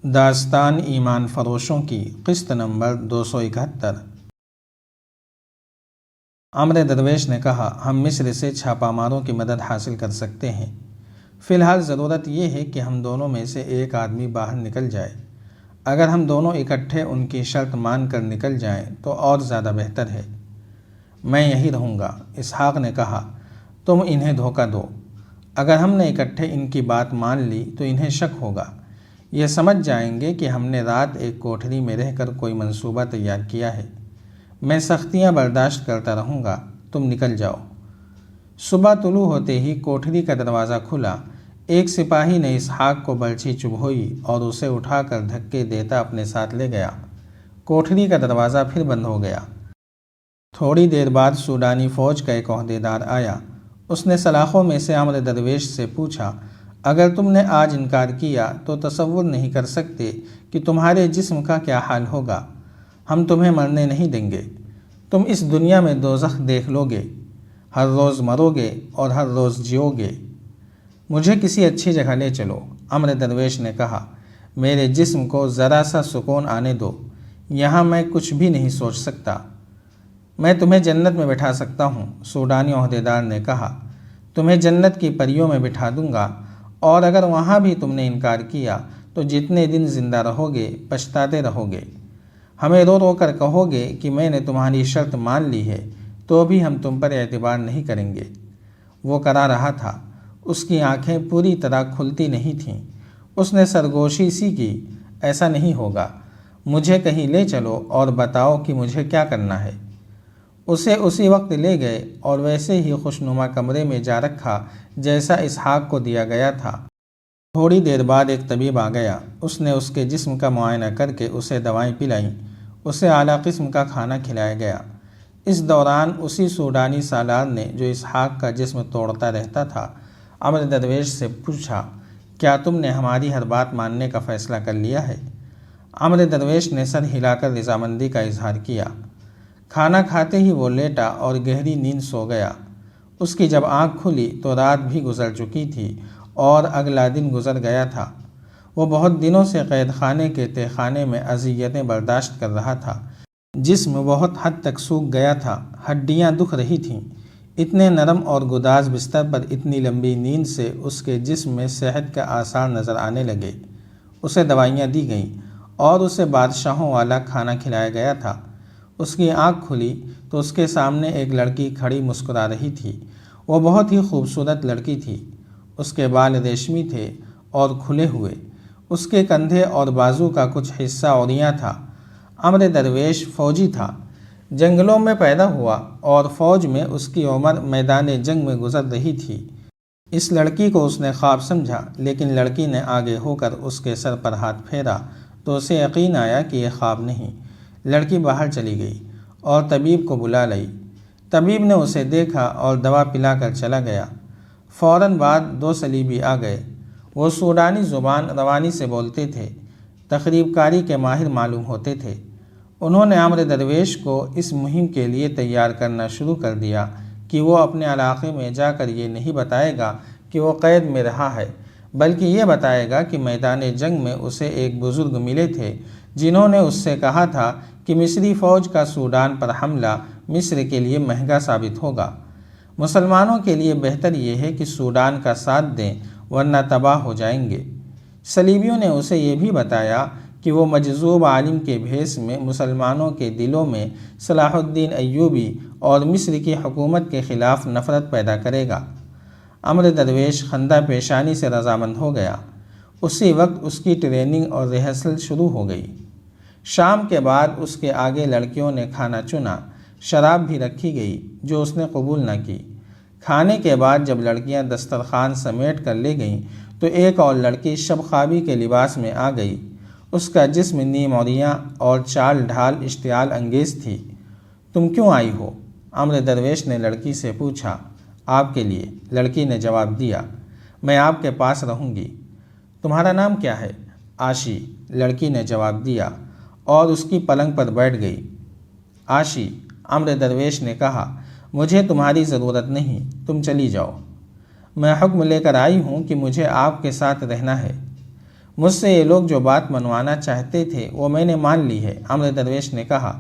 داستان ایمان فروشوں کی قسط نمبر 271۔ عمرو درویش نے کہا، ہم مصر سے چھاپا ماروں کی مدد حاصل کر سکتے ہیں۔ فی الحال ضرورت یہ ہے کہ ہم دونوں میں سے ایک آدمی باہر نکل جائے۔ اگر ہم دونوں اکٹھے ان کی شرط مان کر نکل جائیں تو اور زیادہ بہتر ہے۔ میں یہی رہوں گا، اسحاق نے کہا۔ تم انہیں دھوکہ دو۔ اگر ہم نے اکٹھے ان کی بات مان لی تو انہیں شک ہوگا۔ یہ سمجھ جائیں گے کہ ہم نے رات ایک کوٹھری میں رہ کر کوئی منصوبہ تیار کیا ہے۔ میں سختیاں برداشت کرتا رہوں گا، تم نکل جاؤ۔ صبح طلوع ہوتے ہی کوٹھری کا دروازہ کھلا۔ ایک سپاہی نے اسحاق کو برچھی چبھوئی اور اسے اٹھا کر دھکے دیتا اپنے ساتھ لے گیا۔ کوٹھری کا دروازہ پھر بند ہو گیا۔ تھوڑی دیر بعد سوڈانی فوج کا ایک عہدیدار آیا۔ اس نے سلاخوں میں سے عمرو درویش سے پوچھا، اگر تم نے آج انکار کیا تو تصور نہیں کر سکتے کہ تمہارے جسم کا کیا حال ہوگا۔ ہم تمہیں مرنے نہیں دیں گے۔ تم اس دنیا میں دوزخ دیکھ لو گے، ہر روز مرو گے اور ہر روز جیو گے۔ مجھے کسی اچھی جگہ لے چلو، عمرو درویش نے کہا۔ میرے جسم کو ذرا سا سکون آنے دو، یہاں میں کچھ بھی نہیں سوچ سکتا۔ میں تمہیں جنت میں بٹھا سکتا ہوں، سوڈانی عہدیدار نے کہا۔ تمہیں جنت کی پریوں میں بٹھا دوں گا، اور اگر وہاں بھی تم نے انکار کیا تو جتنے دن زندہ رہو گے پچھتاتے رہو گے۔ ہمیں رو رو کر کہو گے کہ میں نے تمہاری شرط مان لی ہے، تو بھی ہم تم پر اعتبار نہیں کریں گے۔ وہ کرا رہا تھا، اس کی آنکھیں پوری طرح کھلتی نہیں تھیں۔ اس نے سرگوشی سی کی، ایسا نہیں ہوگا، مجھے کہیں لے چلو اور بتاؤ کہ مجھے کیا کرنا ہے۔ اسے اسی وقت لے گئے اور ویسے ہی خوشنما کمرے میں جا رکھا جیسا اسحاق کو دیا گیا تھا۔ تھوڑی دیر بعد ایک طبیب آ گیا۔ اس نے اس کے جسم کا معائنہ کر کے اسے دوائیں پلائیں۔ اسے اعلیٰ قسم کا کھانا کھلایا گیا۔ اس دوران اسی سوڈانی سالار نے جو اسحاق کا جسم توڑتا رہتا تھا، عمرو درویش سے پوچھا، کیا تم نے ہماری ہر بات ماننے کا فیصلہ کر لیا ہے؟ عمرو درویش نے سر ہلا کر رضامندی کا اظہار کیا۔ کھانا کھاتے ہی وہ لیٹا اور گہری نیند سو گیا۔ اس کی جب آنکھ کھلی تو رات بھی گزر چکی تھی اور اگلا دن گزر گیا تھا۔ وہ بہت دنوں سے قید خانے کے تہہ خانے میں اذیتیں برداشت کر رہا تھا۔ جسم بہت حد تک سوکھ گیا تھا، ہڈیاں دکھ رہی تھیں۔ اتنے نرم اور گداز بستر پر اتنی لمبی نیند سے اس کے جسم میں صحت کے آثار نظر آنے لگے۔ اسے دوائیاں دی گئیں اور اسے بادشاہوں والا کھانا کھلایا گیا تھا۔ اس کی آنکھ کھلی تو اس کے سامنے ایک لڑکی کھڑی مسکرا رہی تھی۔ وہ بہت ہی خوبصورت لڑکی تھی۔ اس کے بال ریشمی تھے اور کھلے ہوئے۔ اس کے کندھے اور بازو کا کچھ حصہ عریاں تھا۔ عمرو درویش فوجی تھا، جنگلوں میں پیدا ہوا اور فوج میں اس کی عمر میدان جنگ میں گزر رہی تھی۔ اس لڑکی کو اس نے خواب سمجھا، لیکن لڑکی نے آگے ہو کر اس کے سر پر ہاتھ پھیرا تو اسے یقین آیا کہ یہ خواب نہیں۔ لڑکی باہر چلی گئی اور طبیب کو بلا لائی۔ طبیب نے اسے دیکھا اور دوا پلا کر چلا گیا۔ فوراً بعد 2 صلیبی آ گئے۔ وہ سوڈانی زبان روانی سے بولتے تھے، تقریب کاری کے ماہر معلوم ہوتے تھے۔ انہوں نے عمرو درویش کو اس مہم کے لیے تیار کرنا شروع کر دیا کہ وہ اپنے علاقے میں جا کر یہ نہیں بتائے گا کہ وہ قید میں رہا ہے، بلکہ یہ بتائے گا کہ میدان جنگ میں اسے ایک بزرگ ملے تھے جنہوں نے اس سے کہا تھا کہ مصری فوج کا سوڈان پر حملہ مصر کے لیے مہنگا ثابت ہوگا۔ مسلمانوں کے لیے بہتر یہ ہے کہ سوڈان کا ساتھ دیں ورنہ تباہ ہو جائیں گے۔ صلیبیوں نے اسے یہ بھی بتایا کہ وہ مجذوب عالم کے بھیس میں مسلمانوں کے دلوں میں صلاح الدین ایوبی اور مصر کی حکومت کے خلاف نفرت پیدا کرے گا۔ عمرو درویش خندہ پیشانی سے رضامند ہو گیا۔ اسی وقت اس کی ٹریننگ اور ریہرسل شروع ہو گئی۔ شام کے بعد اس کے آگے لڑکیوں نے کھانا چنا، شراب بھی رکھی گئی جو اس نے قبول نہ کی۔ کھانے کے بعد جب لڑکیاں دسترخوان سمیٹ کر لے گئیں تو ایک اور لڑکی شب خوابی کے لباس میں آ گئی۔ اس کا جسم نیم عریاں اور چال ڈھال اشتعال انگیز تھی۔ تم کیوں آئی ہو؟ عمرو درویش نے لڑکی سے پوچھا۔ آپ کے لیے، لڑکی نے جواب دیا۔ میں آپ کے پاس رہوں گی۔ تمہارا نام کیا ہے؟ عاشی، لڑکی نے جواب دیا اور اس کی پلنگ پر بیٹھ گئی۔ عاشی، عمرو درویش نے کہا، مجھے تمہاری ضرورت نہیں، تم چلی جاؤ۔ میں حکم لے کر آئی ہوں کہ مجھے آپ کے ساتھ رہنا ہے۔ مجھ سے یہ لوگ جو بات منوانا چاہتے تھے وہ میں نے مان لی ہے۔ عمرو درویش نے کہا،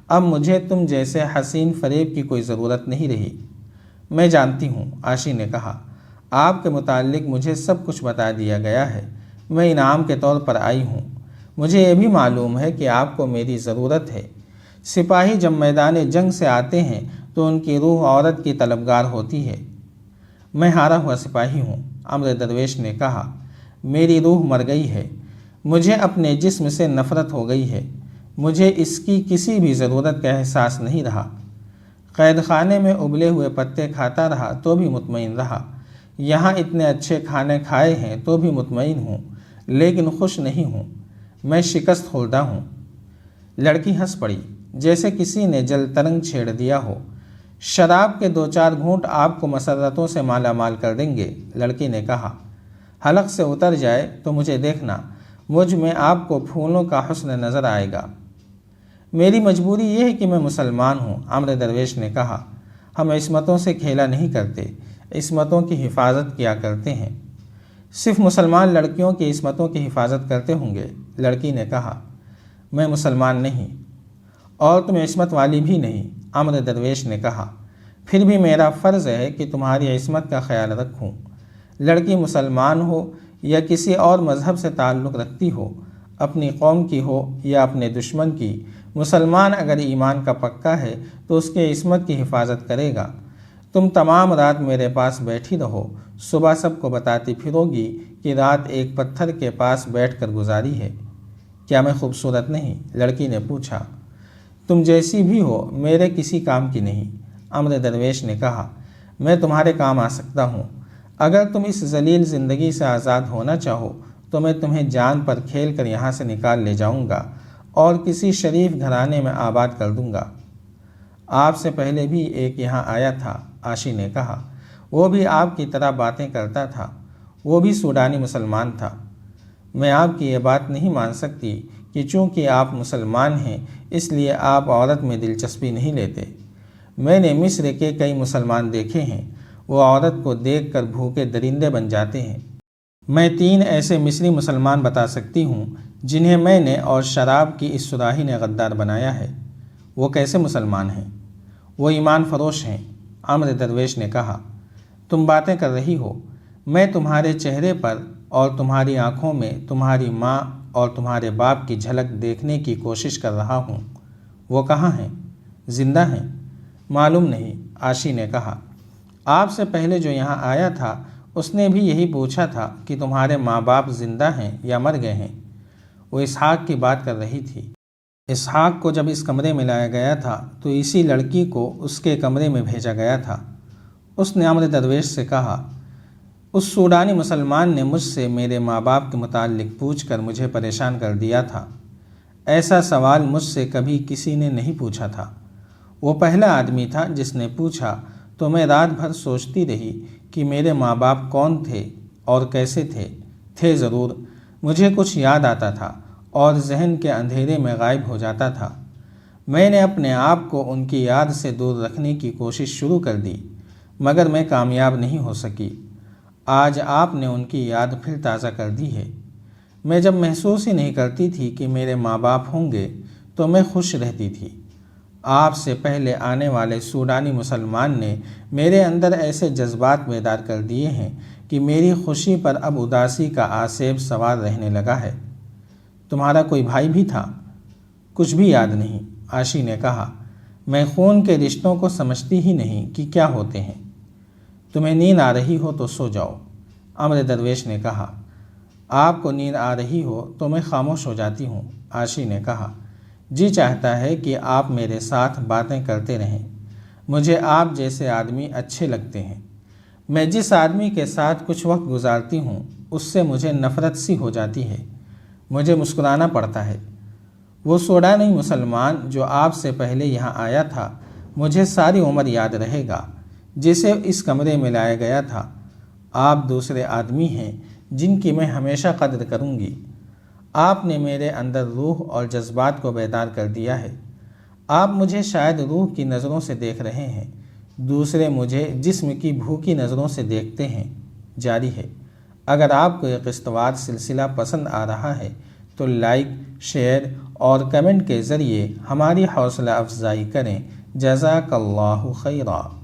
اب مجھے تم جیسے حسین فریب کی کوئی ضرورت نہیں رہی۔ میں جانتی ہوں، عاشی نے کہا، آپ کے متعلق مجھے سب کچھ بتا دیا گیا ہے۔ میں انعام کے طور پر آئی ہوں۔ مجھے یہ بھی معلوم ہے کہ آپ کو میری ضرورت ہے۔ سپاہی جب میدان جنگ سے آتے ہیں تو ان کی روح عورت کی طلبگار ہوتی ہے۔ میں ہارا ہوا سپاہی ہوں، عمرو درویش نے کہا، میری روح مر گئی ہے۔ مجھے اپنے جسم سے نفرت ہو گئی ہے۔ مجھے اس کی کسی بھی ضرورت کا احساس نہیں رہا۔ قید خانے میں ابلے ہوئے پتے کھاتا رہا تو بھی مطمئن رہا۔ یہاں اتنے اچھے کھانے کھائے ہیں تو بھی مطمئن ہوں، لیکن خوش نہیں ہوں۔ میں شکست خوردہ ہوں۔ لڑکی ہنس پڑی جیسے کسی نے جل ترنگ چھیڑ دیا ہو۔ شراب کے 2-4 گھونٹ آپ کو مسرتوں سے مالا مال کر دیں گے، لڑکی نے کہا۔ حلق سے اتر جائے تو مجھے دیکھنا، مجھ میں آپ کو پھولوں کا حسن نظر آئے گا۔ میری مجبوری یہ ہے کہ میں مسلمان ہوں، عمرو درویش نے کہا۔ ہم عصمتوں سے کھیلا نہیں کرتے، عصمتوں کی حفاظت کیا کرتے ہیں۔ صرف مسلمان لڑکیوں کی عصمتوں کی حفاظت کرتے ہوں گے، لڑکی نے کہا۔ میں مسلمان نہیں اور تم عصمت والی بھی نہیں، عمرو درویش نے کہا۔ پھر بھی میرا فرض ہے کہ تمہاری عصمت کا خیال رکھوں۔ لڑکی مسلمان ہو یا کسی اور مذہب سے تعلق رکھتی ہو، اپنی قوم کی ہو یا اپنے دشمن کی، مسلمان اگر ایمان کا پکا ہے تو اس کے عصمت کی حفاظت کرے گا۔ تم تمام رات میرے پاس بیٹھی رہو، صبح سب کو بتاتی پھرو گی کہ رات ایک پتھر کے پاس بیٹھ کر گزاری ہے۔ کیا میں خوبصورت نہیں؟ لڑکی نے پوچھا۔ تم جیسی بھی ہو میرے کسی کام کی نہیں، عمرو درویش نے کہا۔ میں تمہارے کام آ سکتا ہوں۔ اگر تم اس ذلیل زندگی سے آزاد ہونا چاہو تو میں تمہیں جان پر کھیل کر یہاں سے نکال لے جاؤں گا اور کسی شریف گھرانے میں آباد کر دوں گا۔ آپ سے پہلے بھی ایک یہاں آیا تھا، عاشی نے کہا۔ وہ بھی آپ کی طرح باتیں کرتا تھا، وہ بھی سوڈانی مسلمان تھا۔ میں آپ کی یہ بات نہیں مان سکتی کہ چونکہ آپ مسلمان ہیں اس لیے آپ عورت میں دلچسپی نہیں لیتے۔ میں نے مصر کے کئی مسلمان دیکھے ہیں، وہ عورت کو دیکھ کر بھوکے درندے بن جاتے ہیں۔ میں 3 ایسے مصری مسلمان بتا سکتی ہوں جنہیں میں نے اور شراب کی اس صراحی نے غدار بنایا ہے۔ وہ کیسے مسلمان ہیں؟ وہ ایمان فروش ہیں، عمرو درویش نے کہا۔ تم باتیں کر رہی ہو، میں تمہارے چہرے پر اور تمہاری آنکھوں میں تمہاری ماں اور تمہارے باپ کی جھلک دیکھنے کی کوشش کر رہا ہوں۔ وہ کہاں ہیں؟ زندہ ہیں؟ معلوم نہیں، عاشی نے کہا۔ آپ سے پہلے جو یہاں آیا تھا اس نے بھی یہی پوچھا تھا کہ تمہارے ماں باپ زندہ ہیں یا مر گئے ہیں۔ وہ اسحاق کی بات کر رہی تھی۔ اسحاق کو جب اس کمرے میں لایا گیا تھا تو اسی لڑکی کو اس کے کمرے میں بھیجا گیا تھا، اس نے عمرو درویش سے کہا۔ اس سوڈانی مسلمان نے مجھ سے میرے ماں باپ کے متعلق پوچھ کر مجھے پریشان کر دیا تھا۔ ایسا سوال مجھ سے کبھی کسی نے نہیں پوچھا تھا۔ وہ پہلا آدمی تھا جس نے پوچھا تو میں رات بھر سوچتی رہی کہ میرے ماں باپ کون تھے اور کیسے تھے ضرور، مجھے کچھ یاد آتا تھا اور ذہن کے اندھیرے میں غائب ہو جاتا تھا۔ میں نے اپنے آپ کو ان کی یاد سے دور رکھنے کی کوشش شروع کر دی مگر میں کامیاب نہیں ہو سکی۔ آج آپ نے ان کی یاد پھر تازہ کر دی ہے۔ میں جب محسوس ہی نہیں کرتی تھی کہ میرے ماں باپ ہوں گے تو میں خوش رہتی تھی۔ آپ سے پہلے آنے والے سوڈانی مسلمان نے میرے اندر ایسے جذبات بیدار کر دیے ہیں کہ میری خوشی پر اب اداسی کا آسیب سوار رہنے لگا ہے۔ تمہارا کوئی بھائی بھی تھا؟ کچھ بھی یاد نہیں، عاشی نے کہا۔ میں خون کے رشتوں کو سمجھتی ہی نہیں کہ کیا ہوتے ہیں۔ تمہیں نیند آ رہی ہو تو سو جاؤ، عمرو درویش نے کہا۔ آپ کو نیند آ رہی ہو تو میں خاموش ہو جاتی ہوں، عاشی نے کہا۔ جی چاہتا ہے کہ آپ میرے ساتھ باتیں کرتے رہیں۔ مجھے آپ جیسے آدمی اچھے لگتے ہیں۔ میں جس آدمی کے ساتھ کچھ وقت گزارتی ہوں اس سے مجھے نفرت سی ہو جاتی ہے، مجھے مسکرانا پڑتا ہے۔ وہ سوڈانی مسلمان جو آپ سے پہلے یہاں آیا تھا مجھے ساری عمر یاد رہے گا، جسے اس کمرے میں لایا گیا تھا۔ آپ دوسرے آدمی ہیں جن کی میں ہمیشہ قدر کروں گی۔ آپ نے میرے اندر روح اور جذبات کو بیدار کر دیا ہے۔ آپ مجھے شاید روح کی نظروں سے دیکھ رہے ہیں، دوسرے مجھے جسم کی بھوکی نظروں سے دیکھتے ہیں۔ جاری ہے، اگر آپ کو یہ قسط وار سلسلہ پسند آ رہا ہے تو لائک، شیئر اور کمنٹ کے ذریعے ہماری حوصلہ افزائی کریں۔ جزاک اللہ خیرا۔